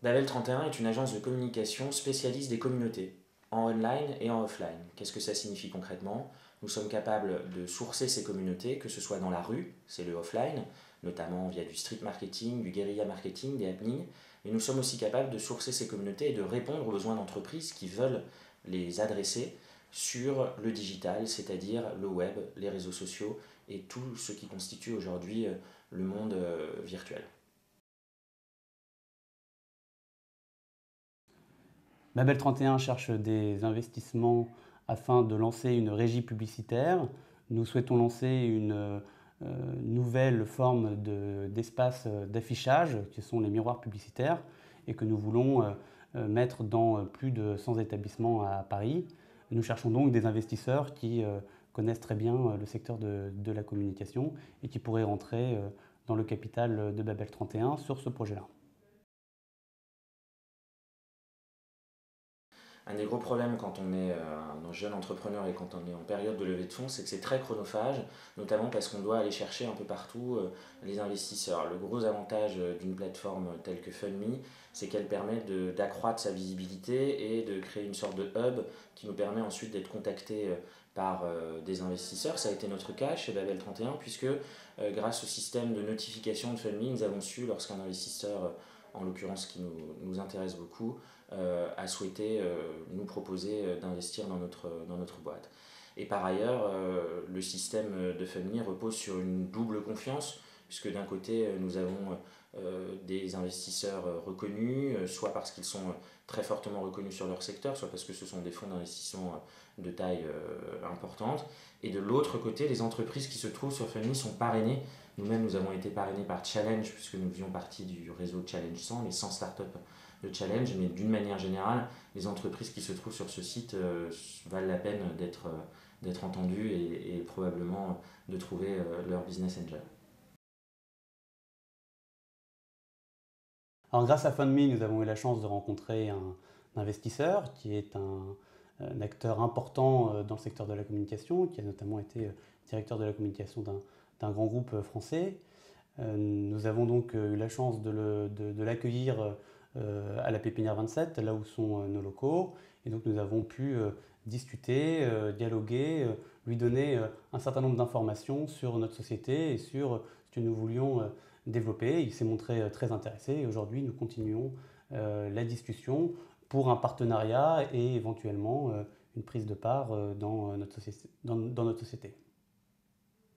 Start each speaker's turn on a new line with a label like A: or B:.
A: Babel 31 est une agence de communication spécialiste des communautés, en online et en offline. Qu'est-ce que ça signifie concrètement? Nous sommes capables de sourcer ces communautés, que ce soit dans la rue, c'est le offline, notamment via du street marketing, du guérilla marketing, des happenings, mais nous sommes aussi capables de sourcer ces communautés et de répondre aux besoins d'entreprises qui veulent les adresser sur le digital, c'est-à-dire le web, les réseaux sociaux et tout ce qui constitue aujourd'hui le monde virtuel.
B: Babel 31 cherche des investissements afin de lancer une régie publicitaire. Nous souhaitons lancer une nouvelle forme d'espace d'affichage, qui sont les miroirs publicitaires, et que nous voulons mettre dans plus de 100 établissements à Paris. Nous cherchons donc des investisseurs qui connaissent très bien le secteur de la communication et qui pourraient rentrer dans le capital de Babel 31 sur ce projet-là.
A: Un des gros problèmes quand on est un jeune entrepreneur et quand on est en période de levée de fonds, c'est que c'est très chronophage, notamment parce qu'on doit aller chercher un peu partout les investisseurs. Le gros avantage d'une plateforme telle que FundMe, c'est qu'elle permet d'accroître sa visibilité et de créer une sorte de hub qui nous permet ensuite d'être contacté par des investisseurs. Ça a été notre cas chez Babel 31 puisque grâce au système de notification de FundMe, nous avons su lorsqu'un investisseur en l'occurrence qui nous intéresse beaucoup, a souhaité nous proposer d'investir dans notre boîte. Et par ailleurs, le système de FundMe repose sur une double confiance, puisque d'un côté, nous avons des investisseurs reconnus, soit parce qu'ils sont très fortement reconnus sur leur secteur, soit parce que ce sont des fonds d'investissement de taille importante. Et de l'autre côté, les entreprises qui se trouvent sur FundMe sont parrainées. Nous-mêmes, nous avons été parrainés par Challenge, puisque nous faisions partie du réseau Challenge 100, les 100 startups de Challenge. Mais d'une manière générale, les entreprises qui se trouvent sur ce site valent la peine d'être entendues et probablement de trouver leur business angel.
B: Alors, grâce à FundMe, nous avons eu la chance de rencontrer un investisseur qui est un acteur important dans le secteur de la communication, qui a notamment été directeur de la communication d'un grand groupe français. Nous avons donc eu la chance de l'accueillir à la Pépinière 27, là où sont nos locaux. Et donc nous avons pu discuter, dialoguer, lui donner un certain nombre d'informations sur notre société et sur ce que nous voulions développer. Il s'est montré très intéressé et aujourd'hui nous continuons la discussion pour un partenariat et éventuellement une prise de part dans notre société.